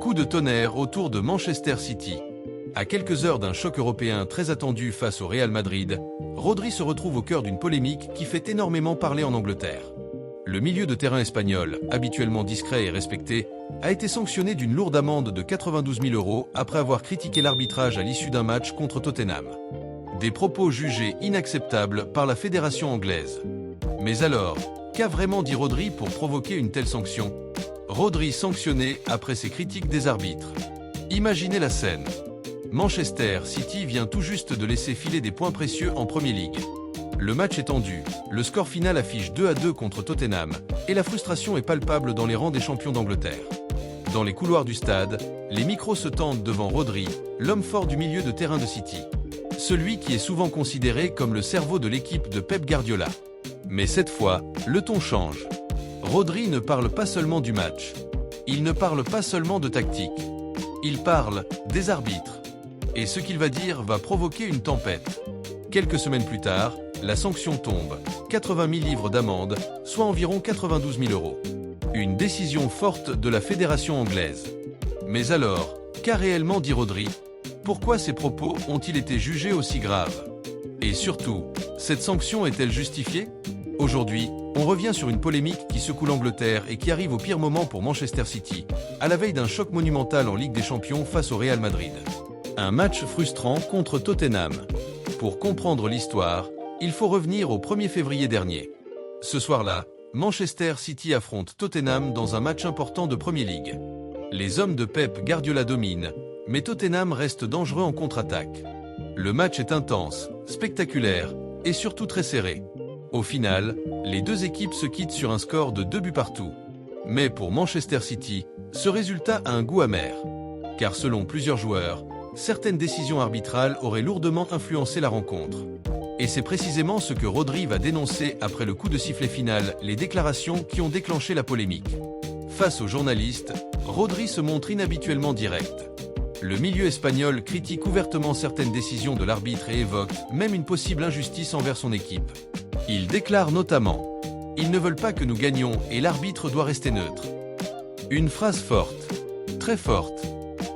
Coup de tonnerre autour de Manchester City. À quelques heures d'un choc européen très attendu face au Real Madrid, Rodri se retrouve au cœur d'une polémique qui fait énormément parler en Angleterre. Le milieu de terrain espagnol, habituellement discret et respecté, a été sanctionné d'une lourde amende de 92 000 € après avoir critiqué l'arbitrage à l'issue d'un match contre Tottenham. Des propos jugés inacceptables par la fédération anglaise. Mais alors, qu'a vraiment dit Rodri pour provoquer une telle sanction? Rodri sanctionné après ses critiques des arbitres. Imaginez la scène. Manchester City vient tout juste de laisser filer des points précieux en Premier League. Le match est tendu, le score final affiche 2-2 contre Tottenham, et la frustration est palpable dans les rangs des champions d'Angleterre. Dans les couloirs du stade, les micros se tendent devant Rodri, l'homme fort du milieu de terrain de City. Celui qui est souvent considéré comme le cerveau de l'équipe de Pep Guardiola. Mais cette fois, le ton change. Rodri ne parle pas seulement du match. Il ne parle pas seulement de tactique. Il parle des arbitres. Et ce qu'il va dire va provoquer une tempête. Quelques semaines plus tard, la sanction tombe. 80 000 livres d'amende, soit environ 92 000 €. Une décision forte de la fédération anglaise. Mais alors, qu'a réellement dit Rodri? Pourquoi ces propos ont-ils été jugés aussi graves? Et surtout, cette sanction est-elle justifiée? Aujourd'hui, on revient sur une polémique qui secoue l'Angleterre et qui arrive au pire moment pour Manchester City, à la veille d'un choc monumental en Ligue des Champions face au Real Madrid. Un match frustrant contre Tottenham. Pour comprendre l'histoire, il faut revenir au 1er février dernier. Ce soir-là, Manchester City affronte Tottenham dans un match important de Premier League. Les hommes de Pep Guardiola dominent, mais Tottenham reste dangereux en contre-attaque. Le match est intense, spectaculaire et surtout très serré. Au final, les deux équipes se quittent sur un score de 2 buts partout. Mais pour Manchester City, ce résultat a un goût amer. Car selon plusieurs joueurs, certaines décisions arbitrales auraient lourdement influencé la rencontre. Et c'est précisément ce que Rodri va dénoncer après le coup de sifflet final, les déclarations qui ont déclenché la polémique. Face aux journalistes, Rodri se montre inhabituellement direct. Le milieu espagnol critique ouvertement certaines décisions de l'arbitre et évoque même une possible injustice envers son équipe. Il déclare notamment « Ils ne veulent pas que nous gagnions et l'arbitre doit rester neutre ». Une phrase forte, très forte.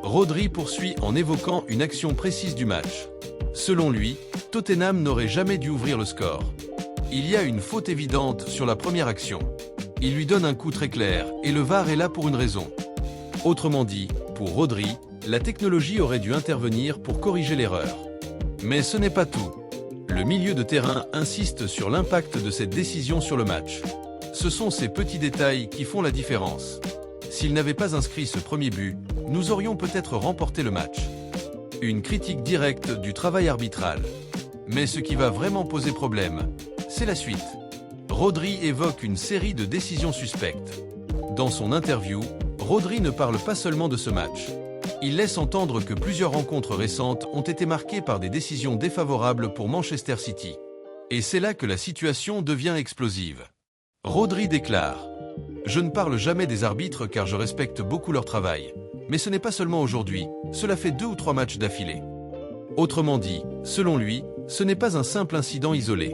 Rodri poursuit en évoquant une action précise du match. Selon lui, Tottenham n'aurait jamais dû ouvrir le score. Il y a une faute évidente sur la première action. Il lui donne un coup très clair et le VAR est là pour une raison. Autrement dit, pour Rodri, la technologie aurait dû intervenir pour corriger l'erreur. Mais ce n'est pas tout. Le milieu de terrain insiste sur l'impact de cette décision sur le match. Ce sont ces petits détails qui font la différence. S'il n'avait pas inscrit ce premier but, nous aurions peut-être remporté le match. Une critique directe du travail arbitral. Mais ce qui va vraiment poser problème, c'est la suite. Rodri évoque une série de décisions suspectes. Dans son interview, Rodri ne parle pas seulement de ce match. Il laisse entendre que plusieurs rencontres récentes ont été marquées par des décisions défavorables pour Manchester City. Et c'est là que la situation devient explosive. Rodri déclare « Je ne parle jamais des arbitres car je respecte beaucoup leur travail. Mais ce n'est pas seulement aujourd'hui, cela fait 2 ou 3 matchs d'affilée. » Autrement dit, selon lui, ce n'est pas un simple incident isolé.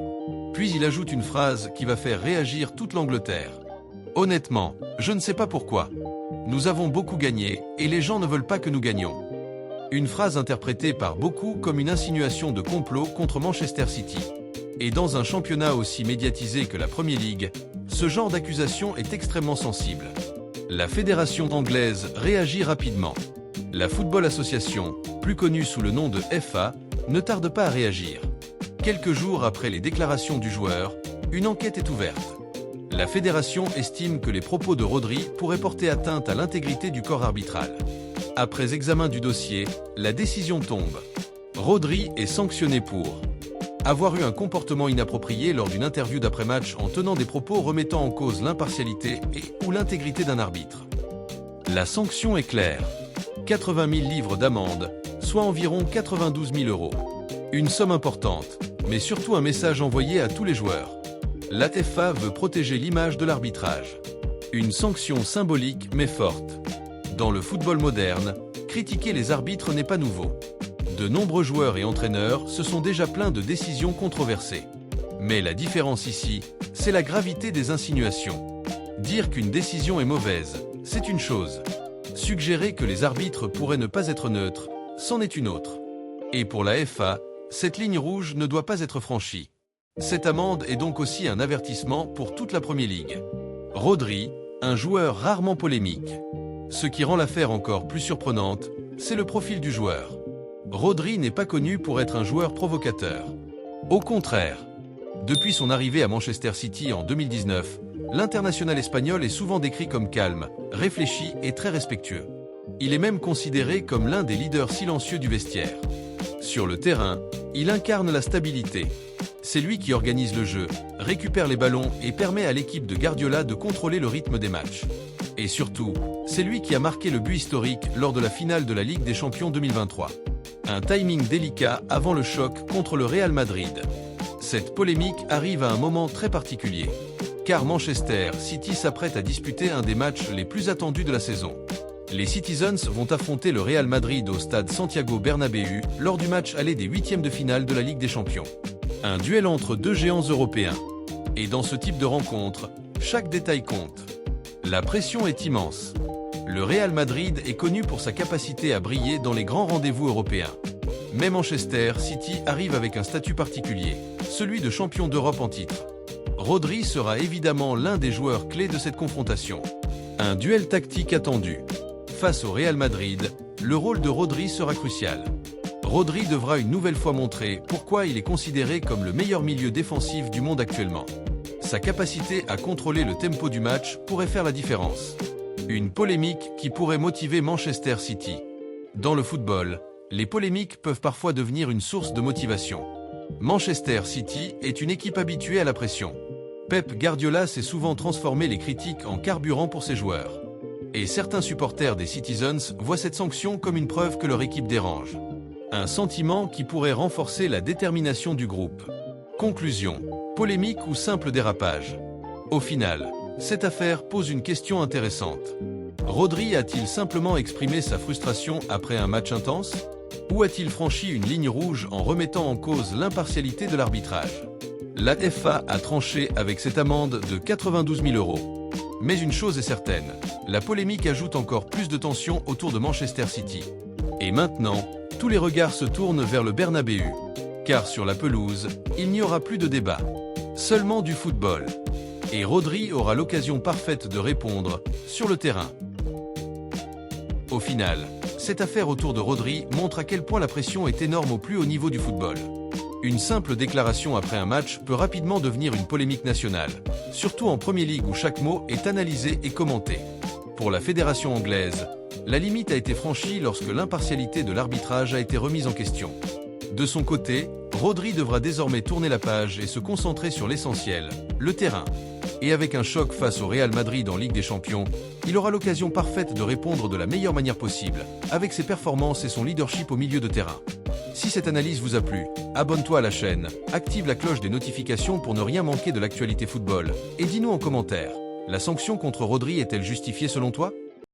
Puis il ajoute une phrase qui va faire réagir toute l'Angleterre. « Honnêtement, je ne sais pas pourquoi. Nous avons beaucoup gagné et les gens ne veulent pas que nous gagnions. » Une phrase interprétée par beaucoup comme une insinuation de complot contre Manchester City. Et dans un championnat aussi médiatisé que la Premier League, ce genre d'accusation est extrêmement sensible. La fédération anglaise réagit rapidement. La Football Association, plus connue sous le nom de FA, ne tarde pas à réagir. Quelques jours après les déclarations du joueur, une enquête est ouverte. La fédération estime que les propos de Rodri pourraient porter atteinte à l'intégrité du corps arbitral. Après examen du dossier, la décision tombe. Rodri est sanctionné pour avoir eu un comportement inapproprié lors d'une interview d'après-match en tenant des propos remettant en cause l'impartialité et/ou l'intégrité d'un arbitre. La sanction est claire. 80 000 livres d'amende, soit environ 92 000 €. Une somme importante, mais surtout un message envoyé à tous les joueurs. La FA veut protéger l'image de l'arbitrage. Une sanction symbolique mais forte. Dans le football moderne, critiquer les arbitres n'est pas nouveau. De nombreux joueurs et entraîneurs se sont déjà plaints de décisions controversées. Mais la différence ici, c'est la gravité des insinuations. Dire qu'une décision est mauvaise, c'est une chose. Suggérer que les arbitres pourraient ne pas être neutres, c'en est une autre. Et pour la FA, cette ligne rouge ne doit pas être franchie. Cette amende est donc aussi un avertissement pour toute la Premier League. Rodri, un joueur rarement polémique. Ce qui rend l'affaire encore plus surprenante, c'est le profil du joueur. Rodri n'est pas connu pour être un joueur provocateur. Au contraire, depuis son arrivée à Manchester City en 2019, l'international espagnol est souvent décrit comme calme, réfléchi et très respectueux. Il est même considéré comme l'un des leaders silencieux du vestiaire. Sur le terrain, il incarne la stabilité. C'est lui qui organise le jeu, récupère les ballons et permet à l'équipe de Guardiola de contrôler le rythme des matchs. Et surtout, c'est lui qui a marqué le but historique lors de la finale de la Ligue des Champions 2023. Un timing délicat avant le choc contre le Real Madrid. Cette polémique arrive à un moment très particulier, car Manchester City s'apprête à disputer un des matchs les plus attendus de la saison. Les Citizens vont affronter le Real Madrid au stade Santiago Bernabéu lors du match aller des huitièmes de finale de la Ligue des Champions. Un duel entre deux géants européens. Et dans ce type de rencontre, chaque détail compte. La pression est immense. Le Real Madrid est connu pour sa capacité à briller dans les grands rendez-vous européens. Mais Manchester City arrive avec un statut particulier, celui de champion d'Europe en titre. Rodri sera évidemment l'un des joueurs clés de cette confrontation. Un duel tactique attendu. Face au Real Madrid, le rôle de Rodri sera crucial. Rodri devra une nouvelle fois montrer pourquoi il est considéré comme le meilleur milieu défensif du monde actuellement. Sa capacité à contrôler le tempo du match pourrait faire la différence. Une polémique qui pourrait motiver Manchester City. Dans le football, les polémiques peuvent parfois devenir une source de motivation. Manchester City est une équipe habituée à la pression. Pep Guardiola s'est souvent transformé les critiques en carburant pour ses joueurs. Et certains supporters des Citizens voient cette sanction comme une preuve que leur équipe dérange. Un sentiment qui pourrait renforcer la détermination du groupe. Conclusion. Polémique ou simple dérapage? Au final, cette affaire pose une question intéressante. Rodri a-t-il simplement exprimé sa frustration après un match intense? Ou a-t-il franchi une ligne rouge en remettant en cause l'impartialité de l'arbitrage? La FA a tranché avec cette amende de 92 000 €. Mais une chose est certaine, la polémique ajoute encore plus de tension autour de Manchester City. Et maintenant, tous les regards se tournent vers le Bernabéu. Car sur la pelouse, il n'y aura plus de débat. Seulement du football. Et Rodri aura l'occasion parfaite de répondre sur le terrain. Au final, cette affaire autour de Rodri montre à quel point la pression est énorme au plus haut niveau du football. Une simple déclaration après un match peut rapidement devenir une polémique nationale, surtout en Premier League où chaque mot est analysé et commenté. Pour la fédération anglaise, la limite a été franchie lorsque l'impartialité de l'arbitrage a été remise en question. De son côté, Rodri devra désormais tourner la page et se concentrer sur l'essentiel, le terrain. Et avec un choc face au Real Madrid en Ligue des Champions, il aura l'occasion parfaite de répondre de la meilleure manière possible, avec ses performances et son leadership au milieu de terrain. Si cette analyse vous a plu, abonne-toi à la chaîne, active la cloche des notifications pour ne rien manquer de l'actualité football, et dis-nous en commentaire, la sanction contre Rodri est-elle justifiée selon toi ?